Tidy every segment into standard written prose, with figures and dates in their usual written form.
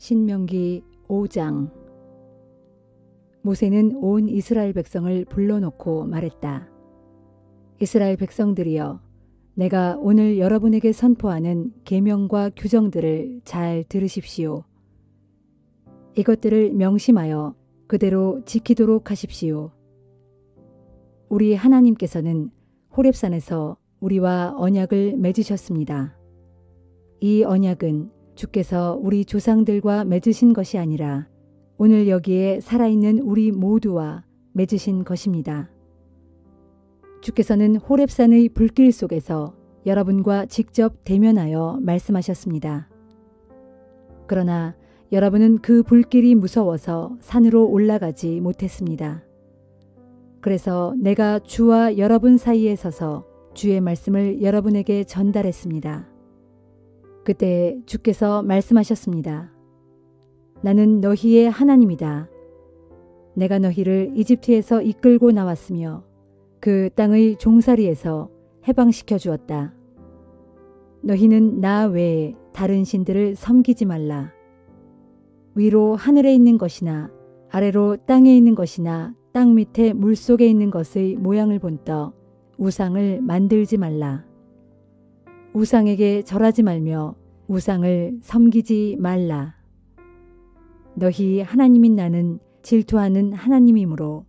신명기 5장. 모세는 온 이스라엘 백성을 불러놓고 말했다. 이스라엘 백성들이여, 내가 오늘 여러분에게 선포하는 계명과 규정들을 잘 들으십시오. 이것들을 명심하여 그대로 지키도록 하십시오. 우리 하나님께서는 호렙산에서 우리와 언약을 맺으셨습니다. 이 언약은 주께서 우리 조상들과 맺으신 것이 아니라 오늘 여기에 살아있는 우리 모두와 맺으신 것입니다. 주께서는 호렙산의 불길 속에서 여러분과 직접 대면하여 말씀하셨습니다. 그러나 여러분은 그 불길이 무서워서 산으로 올라가지 못했습니다. 그래서 내가 주와 여러분 사이에 서서 주의 말씀을 여러분에게 전달했습니다. 그때 주께서 말씀하셨습니다. 나는 너희의 하나님이다. 내가 너희를 이집트에서 이끌고 나왔으며 그 땅의 종살이에서 해방시켜 주었다. 너희는 나 외에 다른 신들을 섬기지 말라. 위로 하늘에 있는 것이나 아래로 땅에 있는 것이나 땅 밑에 물속에 있는 것의 모양을 본떠 우상을 만들지 말라. 우상에게 절하지 말며 우상을 섬기지 말라. 너희 하나님인 나는 질투하는 하나님이므로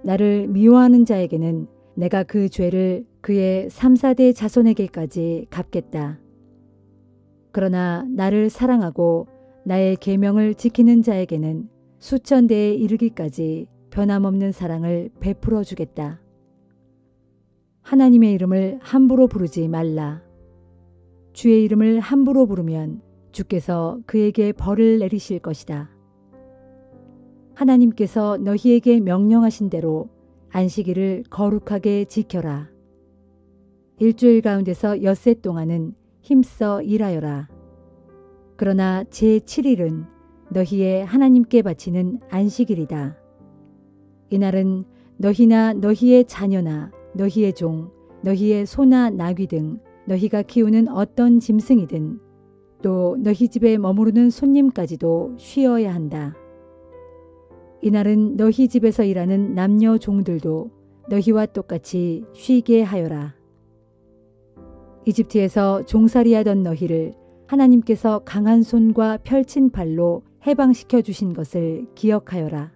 나를 미워하는 자에게는 내가 그 죄를 그의 3, 4대 자손에게까지 갚겠다. 그러나 나를 사랑하고 나의 계명을 지키는 자에게는 수천 대에 이르기까지 변함없는 사랑을 베풀어 주겠다. 하나님의 이름을 함부로 부르지 말라. 주의 이름을 함부로 부르면 주께서 그에게 벌을 내리실 것이다. 하나님께서 너희에게 명령하신 대로 안식일을 거룩하게 지켜라. 일주일 가운데서 엿새 동안은 힘써 일하여라. 그러나 제7일은 너희의 하나님께 바치는 안식일이다. 이날은 너희나 너희의 자녀나 너희의 종, 너희의 소나 나귀 등 너희가 키우는 어떤 짐승이든 또 너희 집에 머무르는 손님까지도 쉬어야 한다. 이날은 너희 집에서 일하는 남녀 종들도 너희와 똑같이 쉬게 하여라. 이집트에서 종살이하던 너희를 하나님께서 강한 손과 펼친 발로 해방시켜 주신 것을 기억하여라.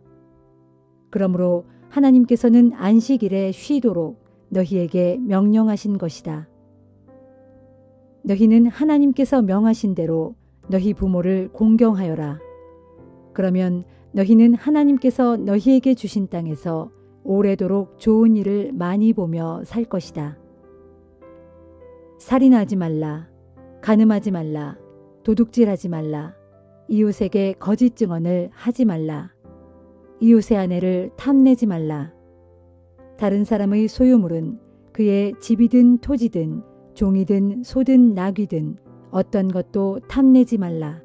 그러므로 하나님께서는 안식일에 쉬도록 너희에게 명령하신 것이다. 너희는 하나님께서 명하신 대로 너희 부모를 공경하여라. 그러면 너희는 하나님께서 너희에게 주신 땅에서 오래도록 좋은 일을 많이 보며 살 것이다. 살인하지 말라. 간음하지 말라. 도둑질하지 말라. 이웃에게 거짓 증언을 하지 말라. 이웃의 아내를 탐내지 말라. 다른 사람의 소유물은 그의 집이든 토지든 종이든 소든 나귀든 어떤 것도 탐내지 말라.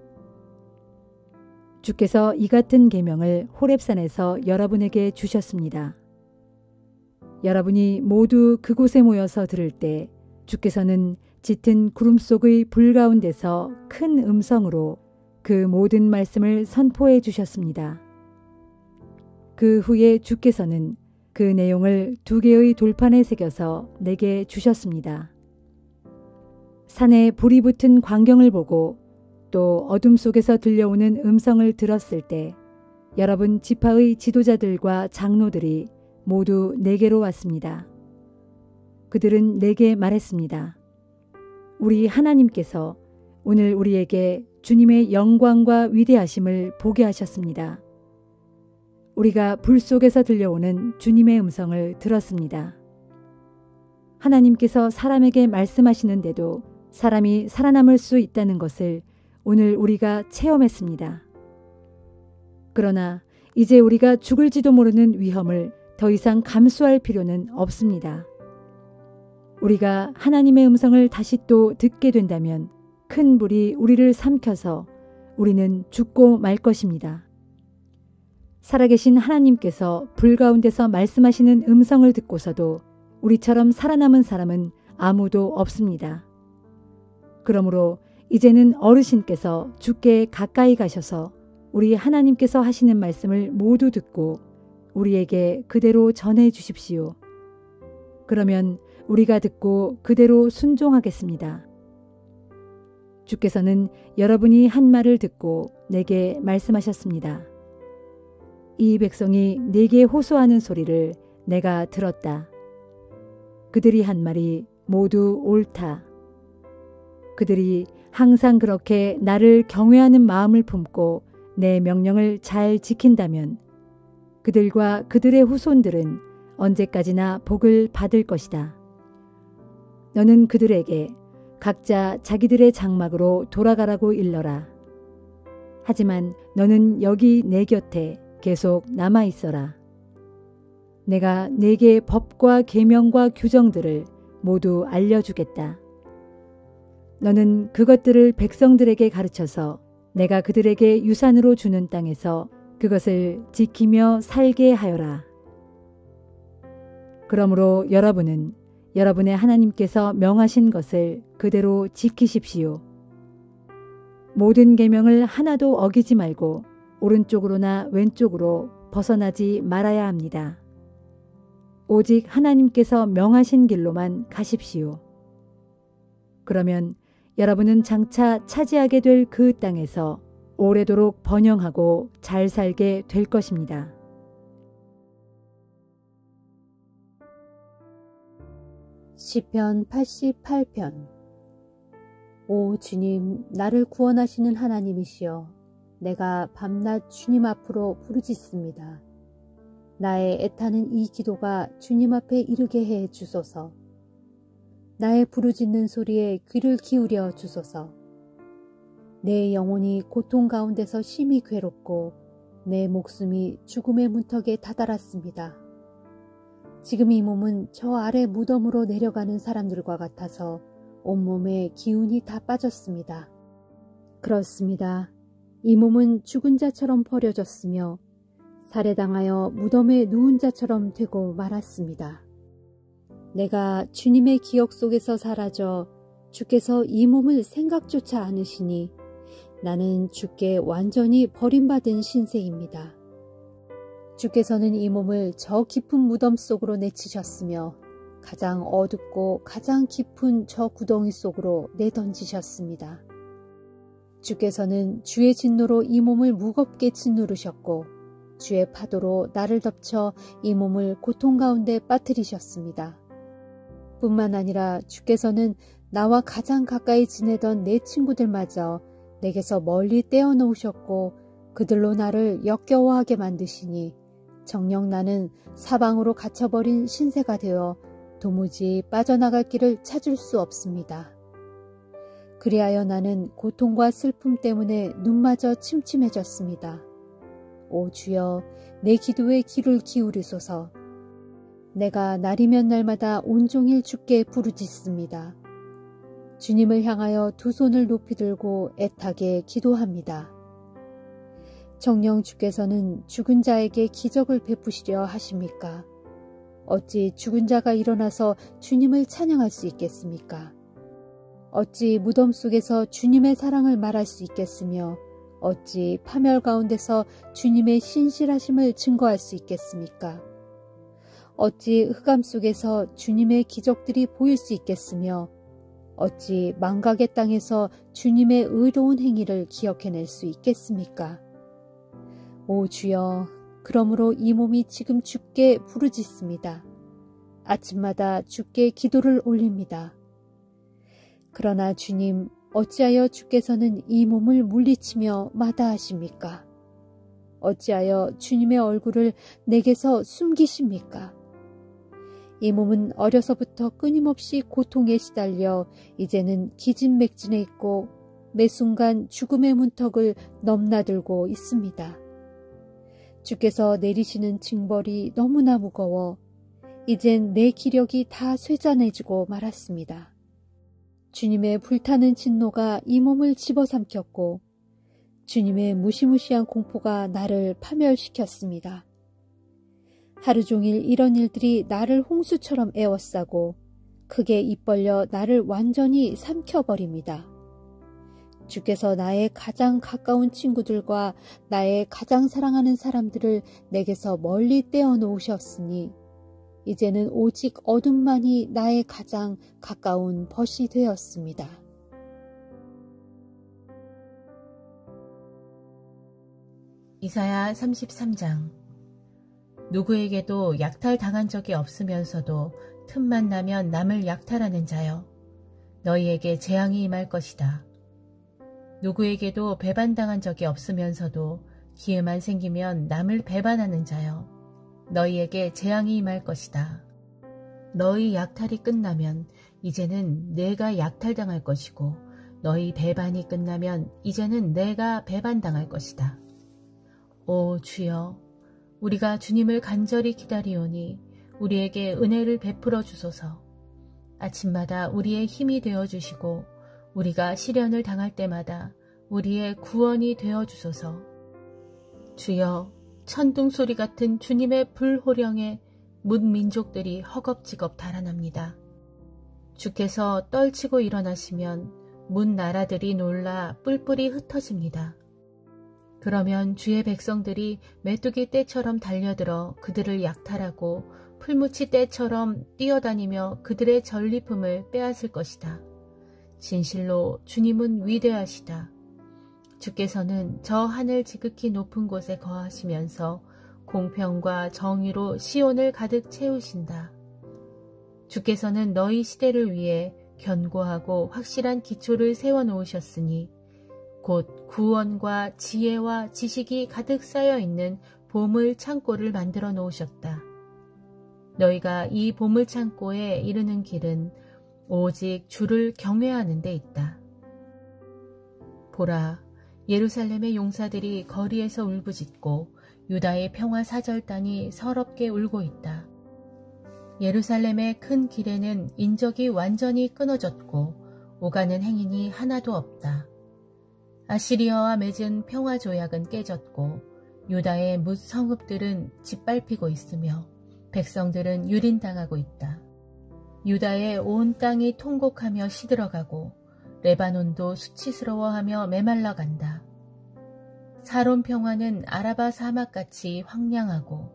주께서 이 같은 계명을 호렙산에서 여러분에게 주셨습니다. 여러분이 모두 그곳에 모여서 들을 때 주께서는 짙은 구름 속의 불 가운데서 큰 음성으로 그 모든 말씀을 선포해 주셨습니다. 그 후에 주께서는 그 내용을 2개의 돌판에 새겨서 내게 주셨습니다. 산에 불이 붙은 광경을 보고 또 어둠 속에서 들려오는 음성을 들었을 때 여러분 지파의 지도자들과 장로들이 모두 내게로 왔습니다. 그들은 내게 말했습니다. 우리 하나님께서 오늘 우리에게 주님의 영광과 위대하심을 보게 하셨습니다. 우리가 불 속에서 들려오는 주님의 음성을 들었습니다. 하나님께서 사람에게 말씀하시는데도 사람이 살아남을 수 있다는 것을 오늘 우리가 체험했습니다. 그러나 이제 우리가 죽을지도 모르는 위험을 더 이상 감수할 필요는 없습니다. 우리가 하나님의 음성을 다시 또 듣게 된다면 큰 불이 우리를 삼켜서 우리는 죽고 말 것입니다. 살아계신 하나님께서 불 가운데서 말씀하시는 음성을 듣고서도 우리처럼 살아남은 사람은 아무도 없습니다. 그러므로 이제는 어르신께서 주께 가까이 가셔서 우리 하나님께서 하시는 말씀을 모두 듣고 우리에게 그대로 전해 주십시오. 그러면 우리가 듣고 그대로 순종하겠습니다. 주께서는 여러분이 한 말을 듣고 내게 말씀하셨습니다. 이 백성이 내게 호소하는 소리를 내가 들었다. 그들이 한 말이 모두 옳다. 그들이 항상 그렇게 나를 경외하는 마음을 품고 내 명령을 잘 지킨다면 그들과 그들의 후손들은 언제까지나 복을 받을 것이다. 너는 그들에게 각자 자기들의 장막으로 돌아가라고 일러라. 하지만 너는 여기 내 곁에 계속 남아 있어라. 내가 네게 법과 계명과 규정들을 모두 알려주겠다. 너는 그것들을 백성들에게 가르쳐서 내가 그들에게 유산으로 주는 땅에서 그것을 지키며 살게 하여라. 그러므로 여러분은 여러분의 하나님께서 명하신 것을 그대로 지키십시오. 모든 계명을 하나도 어기지 말고 오른쪽으로나 왼쪽으로 벗어나지 말아야 합니다. 오직 하나님께서 명하신 길로만 가십시오. 그러면 여러분은 장차 차지하게 될 그 땅에서 오래도록 번영하고 잘 살게 될 것입니다. 시편 88편. 오 주님, 나를 구원하시는 하나님이시여, 내가 밤낮 주님 앞으로 부르짖습니다. 나의 애타는 이 기도가 주님 앞에 이르게 해 주소서. 나의 부르짖는 소리에 귀를 기울여 주소서. 내 영혼이 고통 가운데서 심히 괴롭고 내 목숨이 죽음의 문턱에 다다랐습니다. 지금 이 몸은 저 아래 무덤으로 내려가는 사람들과 같아서 온몸에 기운이 다 빠졌습니다. 그렇습니다. 이 몸은 죽은 자처럼 버려졌으며 살해당하여 무덤에 누운 자처럼 되고 말았습니다. 내가 주님의 기억 속에서 사라져 주께서 이 몸을 생각조차 않으시니 나는 주께 완전히 버림받은 신세입니다. 주께서는 이 몸을 저 깊은 무덤 속으로 내치셨으며 가장 어둡고 가장 깊은 저 구덩이 속으로 내던지셨습니다. 주께서는 주의 진노로 이 몸을 무겁게 짓누르셨고 주의 파도로 나를 덮쳐 이 몸을 고통 가운데 빠뜨리셨습니다. 뿐만 아니라 주께서는 나와 가장 가까이 지내던 내 친구들마저 내게서 멀리 떼어놓으셨고 그들로 나를 역겨워하게 만드시니 정녕 나는 사방으로 갇혀버린 신세가 되어 도무지 빠져나갈 길을 찾을 수 없습니다. 그리하여 나는 고통과 슬픔 때문에 눈마저 침침해졌습니다. 오 주여, 내 기도에 귀를 기울이소서. 내가 날이면 날마다 온종일 주께 부르짖습니다. 주님을 향하여 두 손을 높이 들고 애타게 기도합니다. 정녕 주께서는 죽은 자에게 기적을 베푸시려 하십니까? 어찌 죽은 자가 일어나서 주님을 찬양할 수 있겠습니까? 어찌 무덤 속에서 주님의 사랑을 말할 수 있겠으며 어찌 파멸 가운데서 주님의 신실하심을 증거할 수 있겠습니까? 어찌 흑암 속에서 주님의 기적들이 보일 수 있겠으며 어찌 망각의 땅에서 주님의 의로운 행위를 기억해낼 수 있겠습니까? 오 주여, 그러므로 이 몸이 지금 주께 부르짖습니다. 아침마다 주께 기도를 올립니다. 그러나 주님, 어찌하여 주께서는 이 몸을 물리치며 마다하십니까? 어찌하여 주님의 얼굴을 내게서 숨기십니까? 이 몸은 어려서부터 끊임없이 고통에 시달려 이제는 기진맥진해 있고 매 순간 죽음의 문턱을 넘나들고 있습니다. 주께서 내리시는 징벌이 너무나 무거워 이젠 내 기력이 다 쇠잔해지고 말았습니다. 주님의 불타는 진노가 이 몸을 집어삼켰고 주님의 무시무시한 공포가 나를 파멸시켰습니다. 하루 종일 이런 일들이 나를 홍수처럼 에워싸고 크게 입 벌려 나를 완전히 삼켜버립니다. 주께서 나의 가장 가까운 친구들과 나의 가장 사랑하는 사람들을 내게서 멀리 떼어놓으셨으니 이제는 오직 어둠만이 나의 가장 가까운 벗이 되었습니다. 이사야 33장. 누구에게도 약탈당한 적이 없으면서도 틈만 나면 남을 약탈하는 자여, 너희에게 재앙이 임할 것이다. 누구에게도 배반당한 적이 없으면서도 기회만 생기면 남을 배반하는 자여, 너희에게 재앙이 임할 것이다. 너희 약탈이 끝나면 이제는 내가 약탈당할 것이고, 너희 배반이 끝나면 이제는 내가 배반당할 것이다. 오 주여, 우리가 주님을 간절히 기다리오니 우리에게 은혜를 베풀어 주소서. 아침마다 우리의 힘이 되어 주시고 우리가 시련을 당할 때마다 우리의 구원이 되어 주소서. 주여, 천둥 소리 같은 주님의 불호령에 뭇 민족들이 허겁지겁 달아납니다. 주께서 떨치고 일어나시면 뭇 나라들이 놀라 뿔뿔이 흩어집니다. 그러면 주의 백성들이 메뚜기 떼처럼 달려들어 그들을 약탈하고 풀무치 떼처럼 뛰어다니며 그들의 전리품을 빼앗을 것이다. 진실로 주님은 위대하시다. 주께서는 저 하늘 지극히 높은 곳에 거하시면서 공평과 정의로 시온을 가득 채우신다. 주께서는 너희 시대를 위해 견고하고 확실한 기초를 세워놓으셨으니 곧 구원과 지혜와 지식이 가득 쌓여있는 보물 창고를 만들어 놓으셨다. 너희가 이 보물 창고에 이르는 길은 오직 주를 경외하는 데 있다. 보라, 예루살렘의 용사들이 거리에서 울부짖고 유다의 평화사절단이 서럽게 울고 있다. 예루살렘의 큰 길에는 인적이 완전히 끊어졌고 오가는 행인이 하나도 없다. 아시리아와 맺은 평화조약은 깨졌고 유다의 뭇 성읍들은 짓밟히고 있으며 백성들은 유린당하고 있다. 유다의 온 땅이 통곡하며 시들어가고 레바논도 수치스러워하며 메말라간다. 사론 평화는 아라바 사막같이 황량하고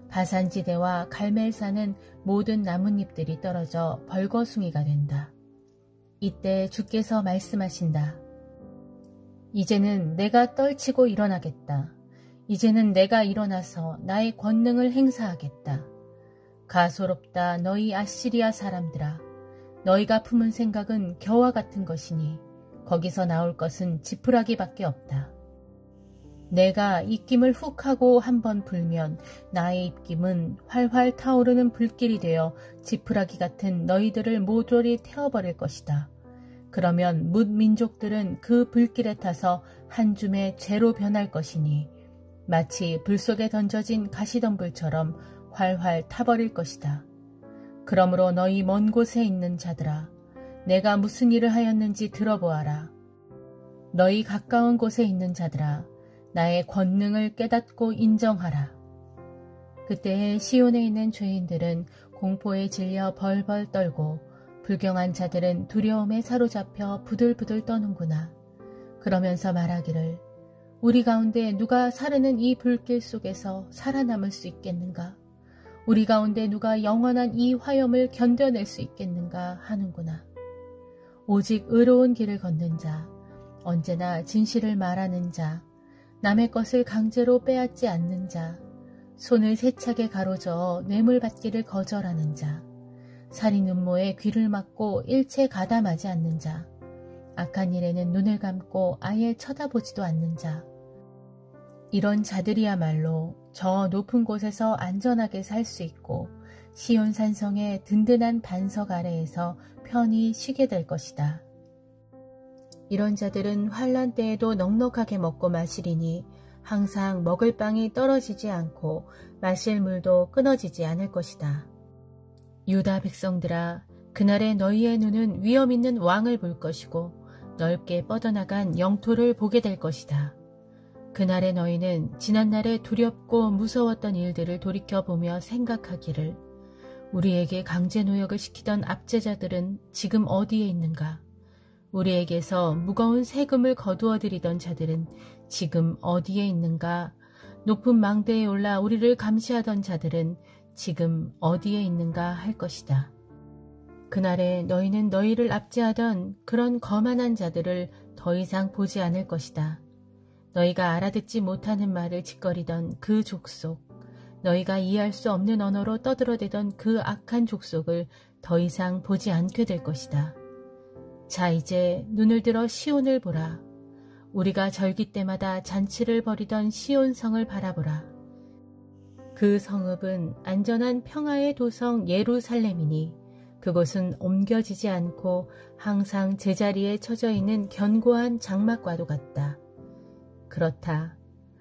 바산지대와 갈멜산은 모든 나뭇잎들이 떨어져 벌거숭이가 된다. 이때 주께서 말씀하신다. 이제는 내가 떨치고 일어나겠다. 이제는 내가 일어나서 나의 권능을 행사하겠다. 가소롭다 너희 아시리아 사람들아. 너희가 품은 생각은 겨와 같은 것이니 거기서 나올 것은 지푸라기밖에 없다. 내가 입김을 훅 하고 한번 불면 나의 입김은 활활 타오르는 불길이 되어 지푸라기 같은 너희들을 모조리 태워버릴 것이다. 그러면 뭇 민족들은 그 불길에 타서 한 줌의 죄로 변할 것이니 마치 불 속에 던져진 가시덤불처럼 활활 타버릴 것이다. 그러므로 너희 먼 곳에 있는 자들아, 내가 무슨 일을 하였는지 들어보아라. 너희 가까운 곳에 있는 자들아, 나의 권능을 깨닫고 인정하라. 그때에 시온에 있는 죄인들은 공포에 질려 벌벌 떨고 불경한 자들은 두려움에 사로잡혀 부들부들 떠는구나. 그러면서 말하기를 우리 가운데 누가 사르는 이 불길 속에서 살아남을 수 있겠는가? 우리 가운데 누가 영원한 이 화염을 견뎌낼 수 있겠는가 하는구나. 오직 의로운 길을 걷는 자, 언제나 진실을 말하는 자, 남의 것을 강제로 빼앗지 않는 자, 손을 세차게 가로저어 뇌물 받기를 거절하는 자, 살인 음모에 귀를 막고 일체 가담하지 않는 자, 악한 일에는 눈을 감고 아예 쳐다보지도 않는 자, 이런 자들이야말로 저 높은 곳에서 안전하게 살 수 있고 시온 산성의 든든한 반석 아래에서 편히 쉬게 될 것이다. 이런 자들은 환난 때에도 넉넉하게 먹고 마시리니 항상 먹을 빵이 떨어지지 않고 마실 물도 끊어지지 않을 것이다. 유다 백성들아, 그날에 너희의 눈은 위엄 있는 왕을 볼 것이고 넓게 뻗어나간 영토를 보게 될 것이다. 그날에 너희는 지난날에 두렵고 무서웠던 일들을 돌이켜보며 생각하기를 우리에게 강제노역을 시키던 압제자들은 지금 어디에 있는가? 우리에게서 무거운 세금을 거두어 들이던 자들은 지금 어디에 있는가? 높은 망대에 올라 우리를 감시하던 자들은 지금 어디에 있는가 할 것이다. 그날에 너희는 너희를 압제하던 그런 거만한 자들을 더 이상 보지 않을 것이다. 너희가 알아듣지 못하는 말을 짓거리던 그 족속, 너희가 이해할 수 없는 언어로 떠들어대던 그 악한 족속을 더 이상 보지 않게 될 것이다. 자, 이제 눈을 들어 시온을 보라. 우리가 절기 때마다 잔치를 벌이던 시온성을 바라보라. 그 성읍은 안전한 평화의 도성 예루살렘이니 그곳은 옮겨지지 않고 항상 제자리에 처져 있는 견고한 장막과도 같다. 그렇다.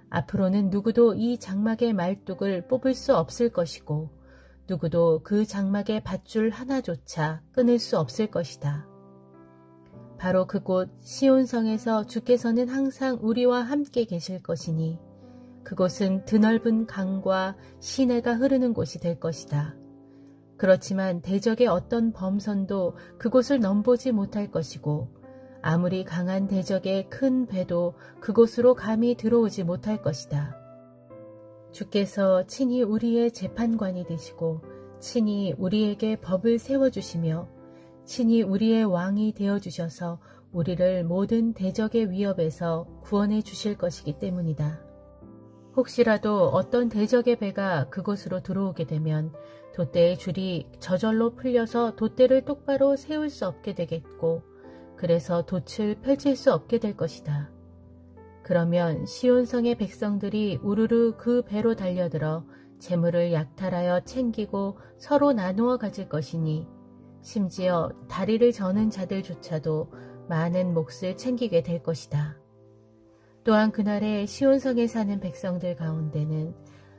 앞으로는 누구도 이 장막의 말뚝을 뽑을 수 없을 것이고 누구도 그 장막의 밧줄 하나조차 끊을 수 없을 것이다. 바로 그곳 시온성에서 주께서는 항상 우리와 함께 계실 것이니 그곳은 드넓은 강과 시내가 흐르는 곳이 될 것이다. 그렇지만 대적의 어떤 범선도 그곳을 넘보지 못할 것이고 아무리 강한 대적의 큰 배도 그곳으로 감히 들어오지 못할 것이다. 주께서 친히 우리의 재판관이 되시고 친히 우리에게 법을 세워주시며 친히 우리의 왕이 되어주셔서 우리를 모든 대적의 위협에서 구원해 주실 것이기 때문이다. 혹시라도 어떤 대적의 배가 그곳으로 들어오게 되면 돛대의 줄이 저절로 풀려서 돛대를 똑바로 세울 수 없게 되겠고 그래서 돛을 펼칠 수 없게 될 것이다. 그러면 시온성의 백성들이 우르르 그 배로 달려들어 재물을 약탈하여 챙기고 서로 나누어 가질 것이니 심지어 다리를 저는 자들조차도 많은 몫을 챙기게 될 것이다. 또한 그날에 시온성에 사는 백성들 가운데는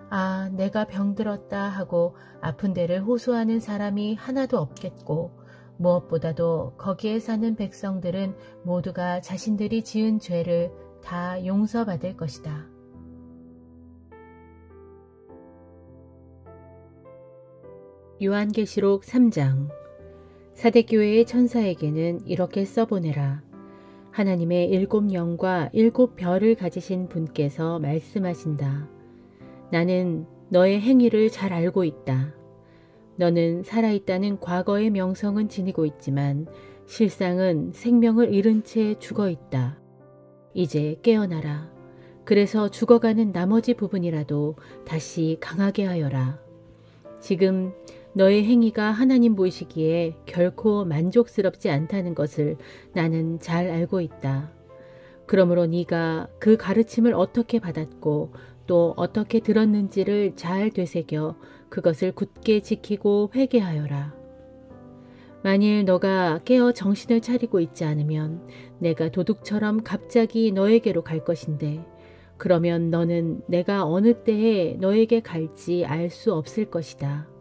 아, 내가 병들었다 하고 아픈 데를 호소하는 사람이 하나도 없겠고 무엇보다도 거기에 사는 백성들은 모두가 자신들이 지은 죄를 다 용서받을 것이다. 요한계시록 3장. 사대교회의 천사에게는 이렇게 써보내라. 하나님의 7 영과 7 별을 가지신 분께서 말씀하신다. 나는 너의 행위를 잘 알고 있다. 너는 살아있다는 과거의 명성은 지니고 있지만 실상은 생명을 잃은 채 죽어있다. 이제 깨어나라. 그래서 죽어가는 나머지 부분이라도 다시 강하게 하여라. 지금 너의 행위가 하나님 보시기에 결코 만족스럽지 않다는 것을 나는 잘 알고 있다. 그러므로 네가 그 가르침을 어떻게 받았고 또 어떻게 들었는지를 잘 되새겨 그것을 굳게 지키고 회개하여라. 만일 너가 깨어 정신을 차리고 있지 않으면 내가 도둑처럼 갑자기 너에게로 갈 것인데 그러면 너는 내가 어느 때에 너에게 갈지 알 수 없을 것이다.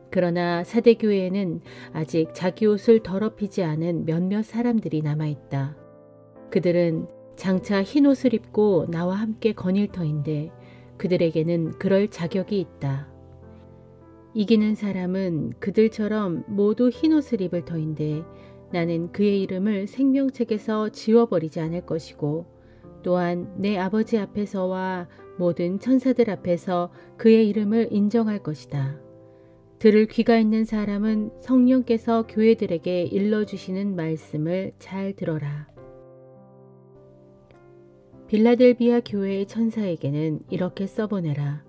그러나 사대교회에는 아직 자기 옷을 더럽히지 않은 몇몇 사람들이 남아있다. 그들은 장차 흰옷을 입고 나와 함께 거닐 터인데 그들에게는 그럴 자격이 있다. 이기는 사람은 그들처럼 모두 흰옷을 입을 터인데 나는 그의 이름을 생명책에서 지워버리지 않을 것이고 또한 내 아버지 앞에서와 모든 천사들 앞에서 그의 이름을 인정할 것이다. 들을 귀가 있는 사람은 성령께서 교회들에게 일러주시는 말씀을 잘 들어라. 빌라델비아 교회의 천사에게는 이렇게 써보내라.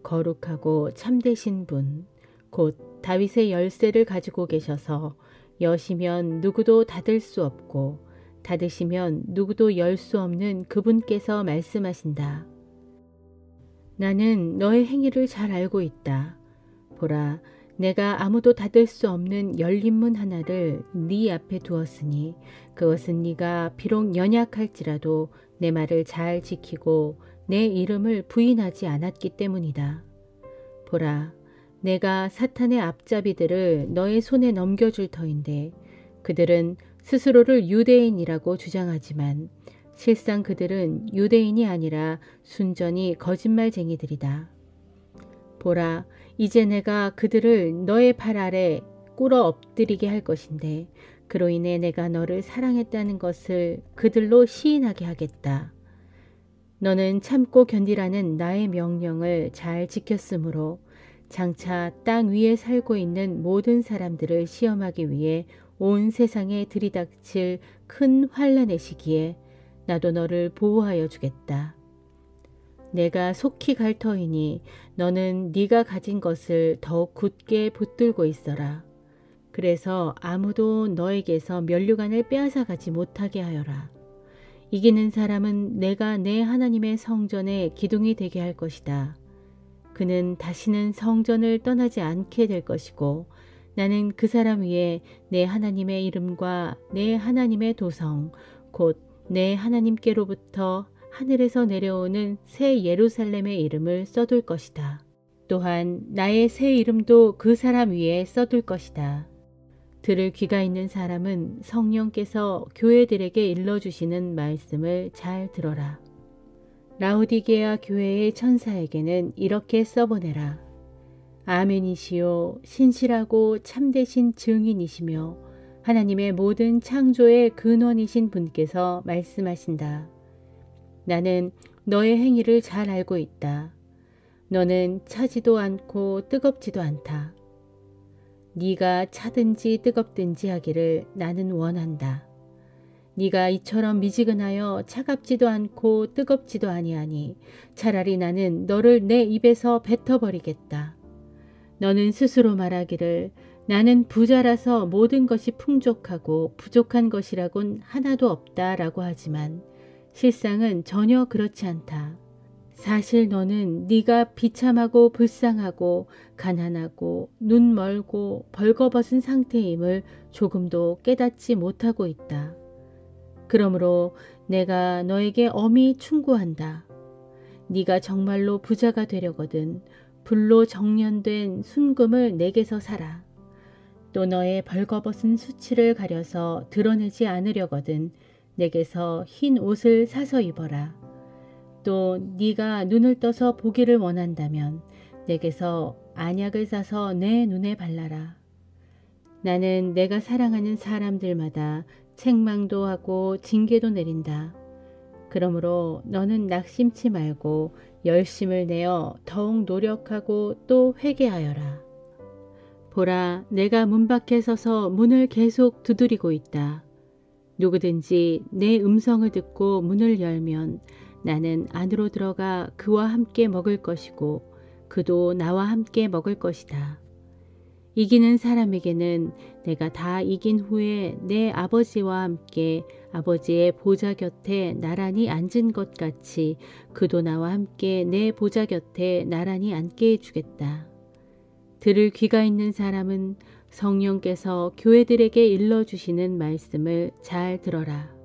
거룩하고 참되신 분, 곧 다윗의 열쇠를 가지고 계셔서 여시면 누구도 닫을 수 없고 닫으시면 누구도 열 수 없는 그분께서 말씀하신다. 나는 너의 행위를 잘 알고 있다. 보라, 내가 아무도 닫을 수 없는 열린 문 하나를 네 앞에 두었으니 그것은 네가 비록 연약할지라도 내 말을 잘 지키고 내 이름을 부인하지 않았기 때문이다. 보라, 내가 사탄의 앞잡이들을 너의 손에 넘겨줄 터인데 그들은 스스로를 유대인이라고 주장하지만 실상 그들은 유대인이 아니라 순전히 거짓말쟁이들이다. 보라, 이제 내가 그들을 너의 발 아래 꿇어 엎드리게 할 것인데 그로 인해 내가 너를 사랑했다는 것을 그들로 시인하게 하겠다. 너는 참고 견디라는 나의 명령을 잘 지켰으므로 장차 땅 위에 살고 있는 모든 사람들을 시험하기 위해 온 세상에 들이닥칠 큰 환난의 시기에 나도 너를 보호하여 주겠다. 내가 속히 갈 터이니 너는 네가 가진 것을 더욱 굳게 붙들고 있어라. 그래서 아무도 너에게서 면류관을 빼앗아 가지 못하게 하여라. 이기는 사람은 내가 내 하나님의 성전에 기둥이 되게 할 것이다. 그는 다시는 성전을 떠나지 않게 될 것이고 나는 그 사람 위에 내 하나님의 이름과 내 하나님의 도성 곧 내 하나님께로부터 하늘에서 내려오는 새 예루살렘의 이름을 써둘 것이다. 또한 나의 새 이름도 그 사람 위에 써둘 것이다. 들을 귀가 있는 사람은 성령께서 교회들에게 일러주시는 말씀을 잘 들어라. 라오디게아 교회의 천사에게는 이렇게 써보내라. 아멘이시요 신실하고 참되신 증인이시며 하나님의 모든 창조의 근원이신 분께서 말씀하신다. 나는 너의 행위를 잘 알고 있다. 너는 차지도 않고 뜨겁지도 않다. 네가 차든지 뜨겁든지 하기를 나는 원한다. 네가 이처럼 미지근하여 차갑지도 않고 뜨겁지도 아니하니 차라리 나는 너를 내 입에서 뱉어버리겠다. 너는 스스로 말하기를 나는 부자라서 모든 것이 풍족하고 부족한 것이라곤 하나도 없다라고 하지만 실상은 전혀 그렇지 않다. 사실 너는 네가 비참하고 불쌍하고 가난하고 눈 멀고 벌거벗은 상태임을 조금도 깨닫지 못하고 있다. 그러므로 내가 너에게 엄히 충고한다. 네가 정말로 부자가 되려거든 불로 정련된 순금을 내게서 사라. 또 너의 벌거벗은 수치를 가려서 드러내지 않으려거든 내게서 흰 옷을 사서 입어라. 또 네가 눈을 떠서 보기를 원한다면 내게서 안약을 사서 내 눈에 발라라. 나는 내가 사랑하는 사람들마다 책망도 하고 징계도 내린다. 그러므로 너는 낙심치 말고 열심을 내어 더욱 노력하고 또 회개하여라. 보라, 내가 문 밖에 서서 문을 계속 두드리고 있다. 누구든지 내 음성을 듣고 문을 열면 나는 안으로 들어가 그와 함께 먹을 것이고 그도 나와 함께 먹을 것이다. 이기는 사람에게는 내가 다 이긴 후에 내 아버지와 함께 아버지의 보좌 곁에 나란히 앉은 것 같이 그도 나와 함께 내 보좌 곁에 나란히 앉게 해주겠다. 들을 귀가 있는 사람은 성령께서 교회들에게 일러주시는 말씀을 잘 들어라.